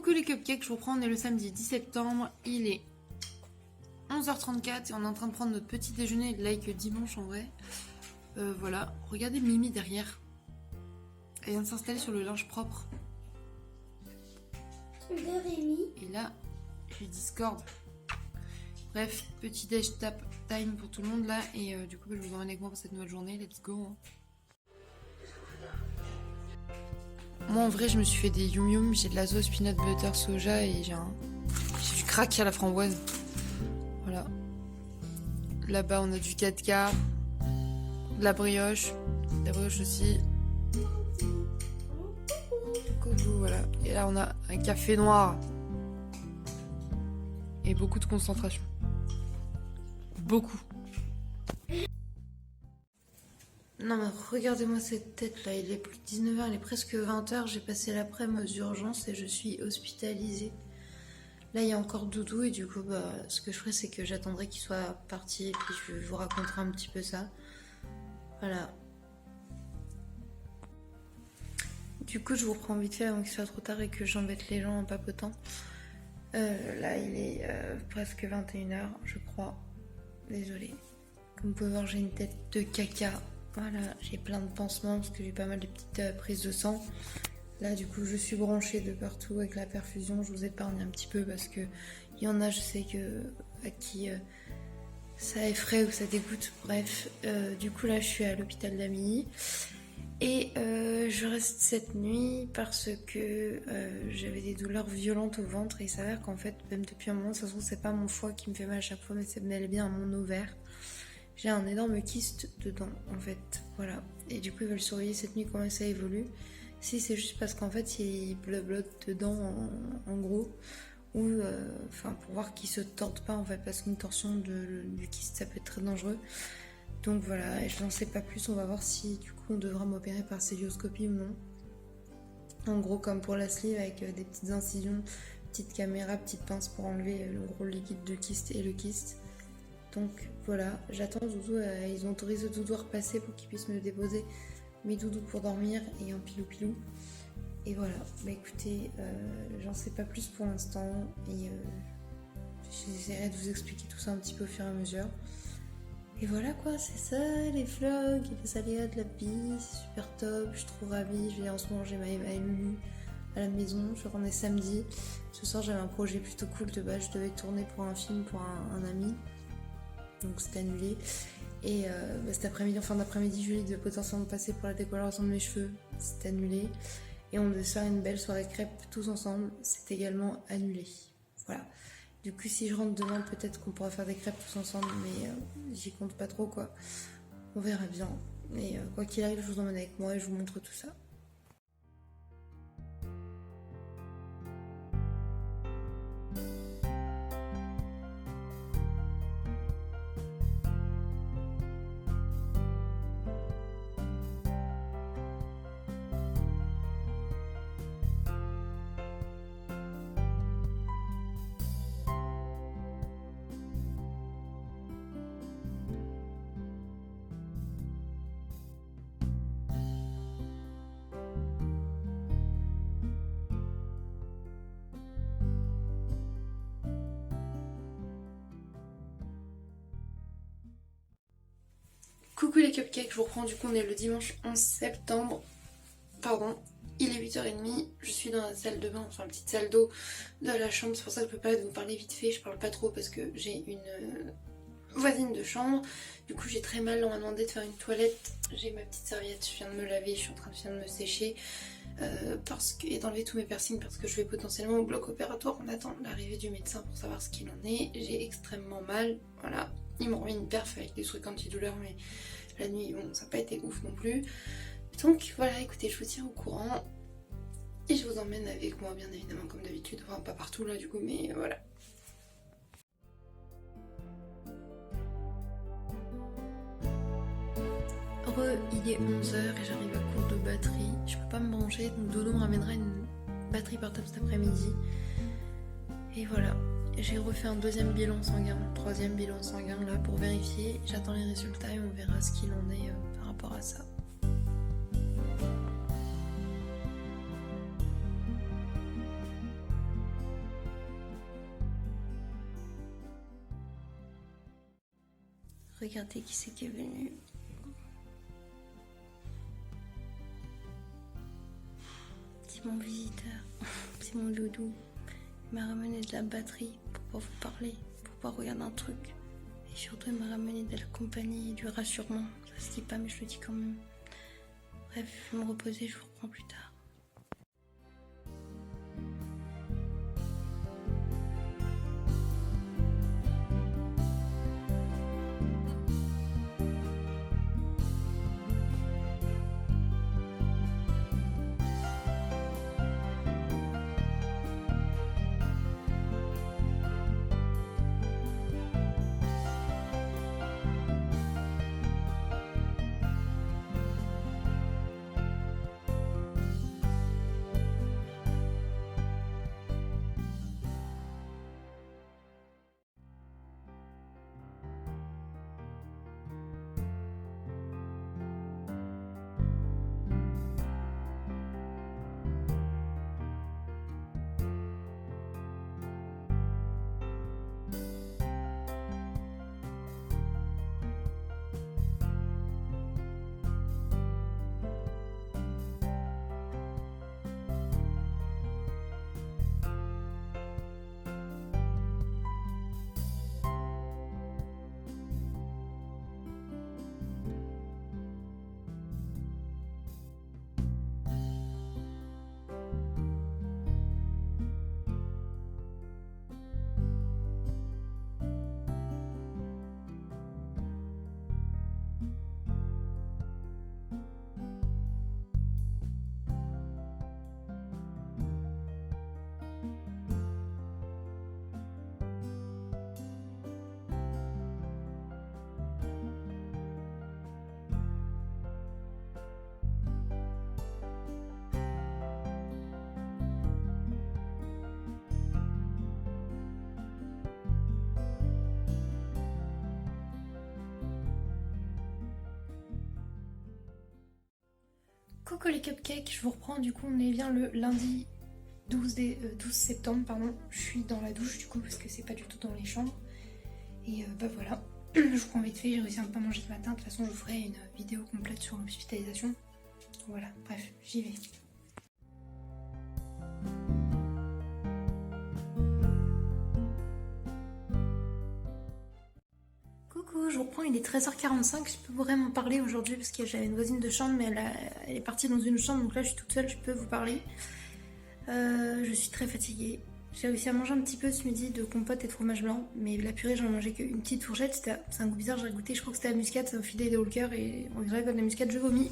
Coucou les cupcakes, je reprends, on est le samedi 10 septembre, il est 11h34 et on est en train de prendre notre petit déjeuner like dimanche en vrai. Voilà, regardez Mimi derrière. Elle vient de s'installer sur le linge propre. De Rémi. Et là, j'ai Discord. Bref, petit déj tap time pour tout le monde là. Et du coup, je vous emmène avec moi pour cette nouvelle journée. Let's go. Moi en vrai, je me suis fait des yum yum. J'ai de la sauce peanut butter soja et j'ai du crack à la framboise. Voilà. Là-bas, on a du 4K, de la brioche aussi. Coucou, voilà. Et là, on a un café noir. Et beaucoup de concentration. Beaucoup. Non mais regardez-moi cette tête là, il est plus de 19h, il est presque 20h, j'ai passé l'après-midi aux urgences et je suis hospitalisée. Là il y a encore Doudou et du coup ce que je ferai c'est que j'attendrai qu'il soit parti et puis je vous raconterai un petit peu ça. Voilà. Du coup je vous reprends vite fait avant qu'il soit trop tard et que j'embête les gens en papotant. Là il est presque 21h je crois. Désolée. Comme vous pouvez voir j'ai une tête de caca. Voilà, j'ai plein de pansements parce que j'ai pas mal de petites prises de sang. Là, du coup, je suis branchée de partout avec la perfusion. Je vous épargne un petit peu parce que il y en a, je sais que à qui ça effraie ou ça dégoûte. Bref, du coup, là, je suis à l'hôpital d'Amilly et je reste cette nuit parce que j'avais des douleurs violentes au ventre et il s'avère qu'en fait, même depuis un moment, ça se trouve, c'est pas mon foie qui me fait mal à chaque fois, mais c'est bel et bien à mon ovaire. J'ai un énorme kyste dedans en fait, voilà. Et du coup ils veulent surveiller cette nuit comment ça évolue. Si c'est juste parce qu'en fait il blablote dedans en gros, ou pour voir qu'il se torde pas en fait, parce qu'une torsion du kyste ça peut être très dangereux. Donc voilà, et je n'en sais pas plus, on va voir si du coup on devra m'opérer par célioscopie ou non. En gros comme pour la sleeve avec des petites incisions, petite caméra, petite pince pour enlever le gros liquide de kyste et le kyste. Donc voilà, j'attends Doudou, ils ont autorisé Doudou à repasser pour qu'il puisse me déposer mes doudous pour dormir et un pilou. Et voilà, bah écoutez, j'en sais pas plus pour l'instant et j'essaierai de vous expliquer tout ça un petit peu au fur et à mesure. Et voilà quoi, c'est ça les vlogs, les aléas de la vie, c'est super top, je suis trop ravie. En ce moment j'ai ma Lulu à la maison, je rentre samedi. Ce soir j'avais un projet plutôt cool de base, je devais tourner pour un film pour un ami. Donc c'était annulé. Et cet après-midi, en fin d'après-midi, Julie devait potentiellement passer pour la décoloration de mes cheveux. C'était annulé. Et on devait se faire une belle soirée crêpes tous ensemble. C'est également annulé. Voilà. Du coup, si je rentre demain, peut-être qu'on pourra faire des crêpes tous ensemble. Mais j'y compte pas trop, quoi. On verra bien. Mais quoi qu'il arrive, je vous emmène avec moi et je vous montre tout ça. Coucou les cupcakes, je vous reprends, du coup on est le dimanche 11 septembre, pardon, il est 8h30, je suis dans la salle de bain, enfin la petite salle d'eau de la chambre, c'est pour ça que je peux pas vous parler vite fait, je parle pas trop parce que j'ai une voisine de chambre, du coup j'ai très mal, on m'a demandé de faire une toilette, j'ai ma petite serviette, je viens de me laver, je suis en train de me sécher, et d'enlever tous mes piercings parce que je vais potentiellement au bloc opératoire, on attend l'arrivée du médecin pour savoir ce qu'il en est, j'ai extrêmement mal, voilà. Ils m'ont remis une perf avec des trucs antidouleurs, mais la nuit, bon, ça n'a pas été ouf non plus. Donc voilà, écoutez, je vous tiens au courant. Et je vous emmène avec moi, bien évidemment, comme d'habitude. Enfin, pas partout là, du coup, mais voilà. Il est 11h et j'arrive à court de batterie. Je peux pas me brancher, donc Dodo me ramènera une batterie portable cet après-midi. Et voilà. J'ai refait un deuxième bilan sanguin, troisième bilan sanguin là pour vérifier. J'attends les résultats et on verra ce qu'il en est par rapport à ça. Regardez qui c'est qui est venu. C'est mon visiteur, c'est mon doudou. Il m'a ramené de la batterie pour pouvoir vous parler, pour pouvoir regarder un truc. Et surtout, il m'a ramené de la compagnie et du rassurement. Ça se dit pas, mais je le dis quand même. Bref, je vais me reposer, je vous reprends plus tard. Coucou les cupcakes, je vous reprends, du coup on est bien le lundi 12 septembre, pardon. Je suis dans la douche du coup parce que c'est pas du tout dans les chambres. Et bah voilà, je vous prends vite fait, j'ai réussi à ne pas manger ce matin. De toute façon je vous ferai une vidéo complète sur l'hospitalisation. Voilà, bref, j'y vais. Coucou, je vous reprends, il est 13h45, je peux vraiment parler aujourd'hui parce que j'avais une voisine de chambre mais elle est partie dans une chambre, donc là je suis toute seule, je peux vous parler. Je suis très fatiguée. J'ai réussi à manger un petit peu ce midi de compote et de fromage blanc, mais la purée j'en ai mangé qu'une petite fourchette, c'est un goût bizarre, j'ai goûté, je crois que c'était la muscade, ça m'a filé des hauts le cœur et on dirait comme la muscade je vomis.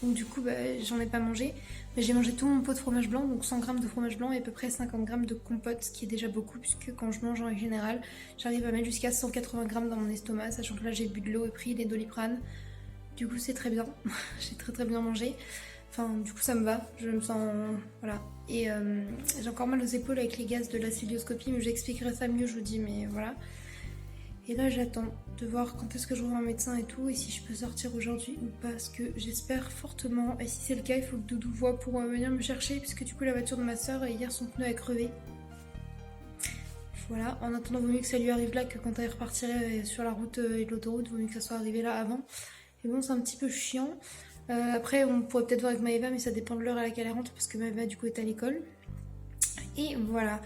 Donc du coup j'en ai pas mangé, mais j'ai mangé tout mon pot de fromage blanc, donc 100 g de fromage blanc et à peu près 50 g de compote, ce qui est déjà beaucoup puisque quand je mange en général, j'arrive à mettre jusqu'à 180 g dans mon estomac, sachant que là j'ai bu de l'eau et pris des Doliprane. Du coup c'est très bien, j'ai très bien mangé. Enfin du coup ça me va, je me sens... voilà. Et j'ai encore mal aux épaules avec les gaz de la cilioscopie, mais j'expliquerai ça mieux je vous dis, mais voilà. Et là j'attends de voir quand est-ce que je revois un médecin et tout, et si je peux sortir aujourd'hui ou pas, parce que j'espère fortement, et si c'est le cas il faut que Doudou voit pour venir me chercher, puisque du coup la voiture de ma soeur hier son pneu a crevé. Voilà, en attendant vaut mieux que ça lui arrive là que quand elle repartirait sur la route et l'autoroute, vaut mieux que ça soit arrivé là avant. Et bon c'est un petit peu chiant. Après on pourrait peut-être voir avec Maëva, mais ça dépend de l'heure à laquelle elle rentre, parce que Maëva du coup est à l'école. Et voilà.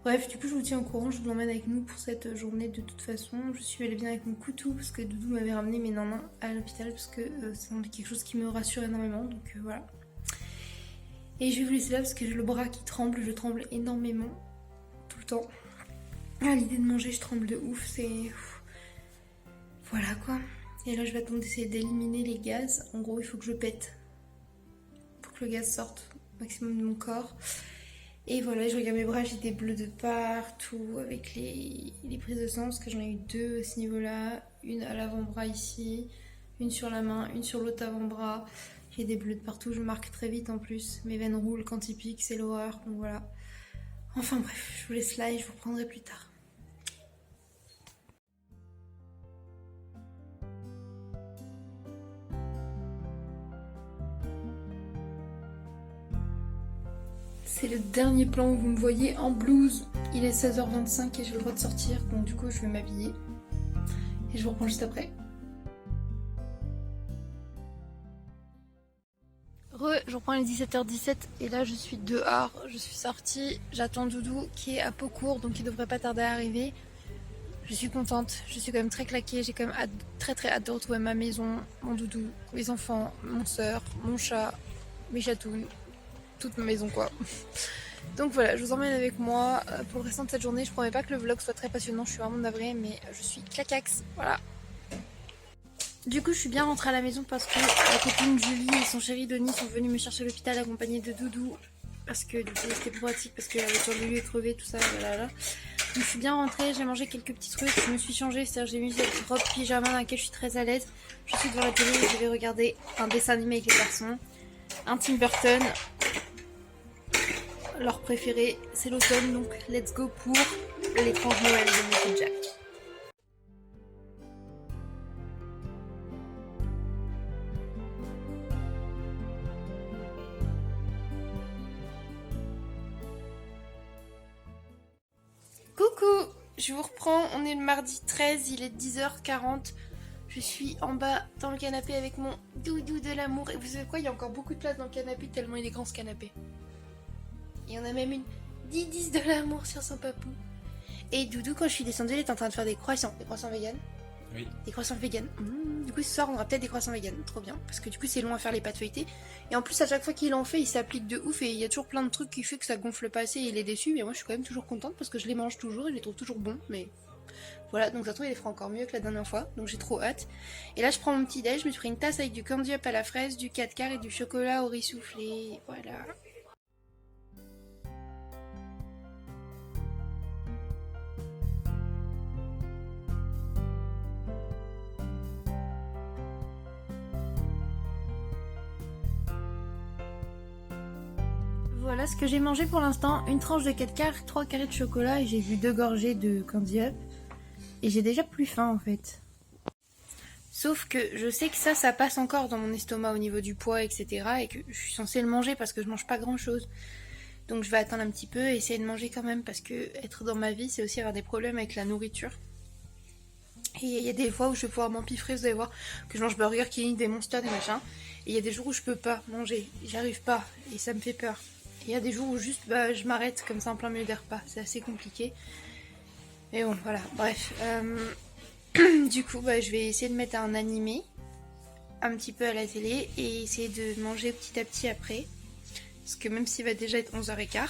Bref, du coup je vous tiens au courant, je vous emmène avec nous pour cette journée de toute façon. Je suis allée bien avec mon couteau parce que Doudou m'avait ramené mes nanas à l'hôpital parce que c'est quelque chose qui me rassure énormément, donc voilà. Et je vais vous laisser là parce que j'ai le bras qui tremble, je tremble énormément, tout le temps. À l'idée de manger, je tremble de ouf, c'est... Voilà quoi. Et là je vais attendre d'essayer d'éliminer les gaz, en gros il faut que je pète pour que le gaz sorte au maximum de mon corps. Et voilà, je regarde mes bras, j'ai des bleus de partout avec les prises de sang, parce que j'en ai eu deux à ce niveau-là. Une à l'avant-bras ici, une sur la main, une sur l'autre avant-bras. J'ai des bleus de partout, je marque très vite en plus. Mes veines roulent quand ils piquent, c'est l'horreur, donc voilà. Enfin bref, je vous laisse là et je vous reprendrai plus tard. C'est le dernier plan où vous me voyez en blouse. Il est 16h25 et j'ai le droit de sortir, donc du coup je vais m'habiller. Et je vous reprends juste après. Je reprends les 17h17 et là je suis dehors, je suis sortie, j'attends Doudou qui est à Paucourt donc il devrait pas tarder à arriver. Je suis contente, je suis quand même très claquée, j'ai quand même très hâte de retrouver ma maison, mon Doudou, mes enfants, mon soeur, mon chat, mes chatounes, toute ma maison quoi. Donc voilà, je vous emmène avec moi pour le restant de cette journée. Je promets pas que le vlog soit très passionnant, je suis vraiment navrée mais je suis claquax, voilà. Du coup je suis bien rentrée à la maison parce que la copine Julie et son chéri Denis sont venus me chercher à l'hôpital accompagnés de Doudou. Parce que du coup c'était pratique, parce que la voiture de lui est crevée, tout ça, voilà. Donc je suis bien rentrée, j'ai mangé quelques petits trucs, je me suis changée, c'est-à-dire j'ai mis cette robe pyjama dans laquelle je suis très à l'aise. Je suis devant la télé et je vais regarder un dessin animé avec les garçons. Un Tim Burton. Leur préféré c'est l'automne, donc let's go pour l'étrange Noël de Michael Jack. Coucou, je vous reprends, on est le mardi 13, il est 10h40. Je suis en bas dans le canapé avec mon Doudou de l'amour. Et vous savez quoi, il y a encore beaucoup de place dans le canapé tellement il est grand ce canapé. Il y en a même une Didis de l'amour sur son papou. Et Doudou, quand je suis descendue, il est en train de faire des croissants vegan. Oui. Des croissants vegan. Du coup, ce soir, on aura peut-être des croissants vegan. Trop bien. Parce que du coup, c'est long à faire les pâtes feuilletées. Et en plus, à chaque fois qu'il en fait, il s'applique de ouf. Et il y a toujours plein de trucs qui fait que ça gonfle pas assez. Et il est déçu. Mais moi, je suis quand même toujours contente parce que je les mange toujours. Et je les trouve toujours bons. Mais voilà. Donc, ça se trouve, il les fera encore mieux que la dernière fois. Donc, j'ai trop hâte. Et là, je prends mon petit déj. Je me suis pris une tasse avec du candy up à la fraise, du 4 quarts et du chocolat au riz soufflé. Voilà. Voilà ce que j'ai mangé pour l'instant, une tranche de 4 quarts, 3 carrés de chocolat et j'ai bu 2 gorgées de candy up. Et j'ai déjà plus faim en fait. Sauf que je sais que ça passe encore dans mon estomac au niveau du poids, etc. Et que je suis censée le manger parce que je mange pas grand chose. Donc je vais attendre un petit peu et essayer de manger quand même parce que être dans ma vie c'est aussi avoir des problèmes avec la nourriture. Et il y a des fois où je vais pouvoir m'empiffrer, vous allez voir que je mange Burger King, des Monsters, des machins. Et il y a des jours où je peux pas manger, j'arrive pas et ça me fait peur. Et il y a des jours où juste je m'arrête comme ça en plein milieu des repas, c'est assez compliqué. Mais bon voilà, bref. Du coup je vais essayer de mettre un animé un petit peu à la télé et essayer de manger petit à petit après. Parce que même s'il va déjà être 11h15.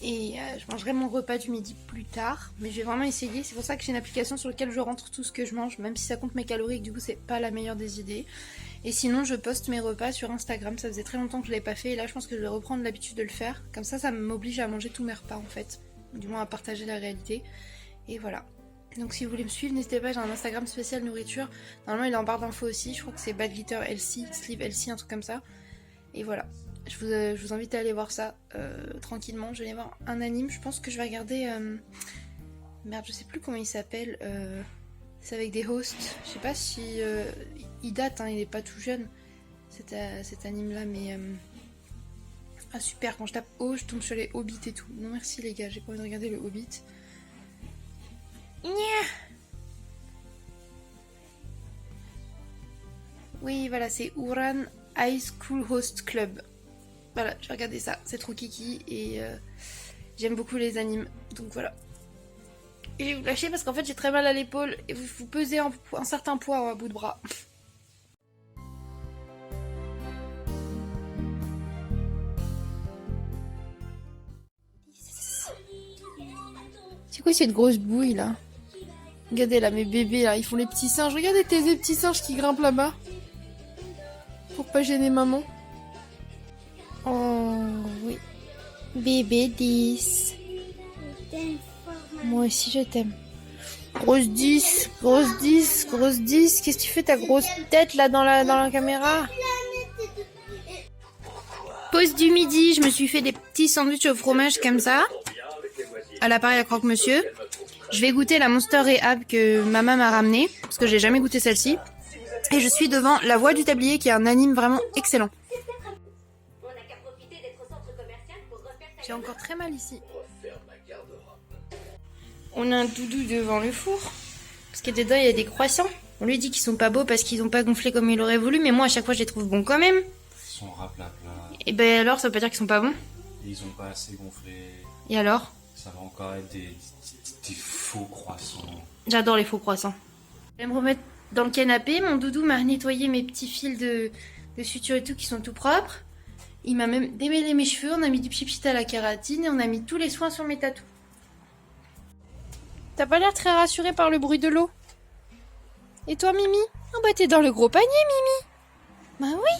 Et je mangerai mon repas du midi plus tard. Mais je vais vraiment essayer. C'est pour ça que j'ai une application sur laquelle je rentre tout ce que je mange. Même si ça compte mes calories et que du coup c'est pas la meilleure des idées. Et sinon je poste mes repas sur Instagram. Ça faisait très longtemps que je l'avais pas fait. Et là je pense que je vais reprendre l'habitude de le faire. Comme ça m'oblige à manger tous mes repas en fait. Du moins à partager la réalité. Et voilà. Donc si vous voulez me suivre, n'hésitez pas, j'ai un Instagram spécial nourriture. Normalement il est en barre d'infos aussi. Je crois que c'est Bad Glitter Elsie, Sleeve Elsie, un truc comme ça. Et voilà. Je vous invite à aller voir ça tranquillement. Je vais aller voir un anime. Je pense que je vais regarder... Merde, je sais plus comment il s'appelle. C'est avec des hosts. Je sais pas si... il date, hein, il est pas tout jeune. Cet anime-là, mais... Ah super, quand je tape O, je tombe sur les Hobbits et tout. Non merci les gars, j'ai pas envie de regarder le Hobbit. Oui, voilà, c'est Ouran High School Host Club. Voilà, j'ai regardé ça, c'est trop kiki et j'aime beaucoup les animes, donc voilà. Et je vais vous lâcher parce qu'en fait j'ai très mal à l'épaule et vous pesez un certain poids à bout de bras. C'est quoi cette grosse bouille là? Regardez là, mes bébés là, ils font les petits singes. Regardez tes petits singes qui grimpent là-bas. Pour pas gêner maman. Oh oui. Bébé 10. Moi aussi je t'aime. Grosse 10, grosse 10, grosse 10. Qu'est-ce que tu fais ta grosse tête là dans la caméra? Pause du midi, je me suis fait des petits sandwichs au fromage comme ça. À l'appareil à croque-monsieur. Je vais goûter la Monster Rehab que maman m'a ramenée. Parce que j'ai jamais goûté celle-ci. Et je suis devant La Voix du Tablier qui est un anime vraiment excellent. J'ai encore très mal ici. On a un Doudou devant le four. Parce que dedans, il y a des croissants. On lui dit qu'ils sont pas beaux parce qu'ils ont pas gonflé comme il aurait voulu, mais moi, à chaque fois, je les trouve bons quand même. Ils sont raplapla. Et ben alors, ça veut pas dire qu'ils sont pas bons. Ils ont pas assez gonflé. Et alors? Ça va encore être des faux croissants. J'adore les faux croissants. Je vais me remettre dans le canapé. Mon doudou m'a nettoyé mes petits fils de suture et tout qui sont tout propres. Il m'a même démêlé mes cheveux. On a mis du pchit à la kératine et on a mis tous les soins sur mes tatous. T'as pas l'air très rassuré par le bruit de l'eau. Et toi, Mimi? Ah bah t'es dans le gros panier, Mimi. Bah oui.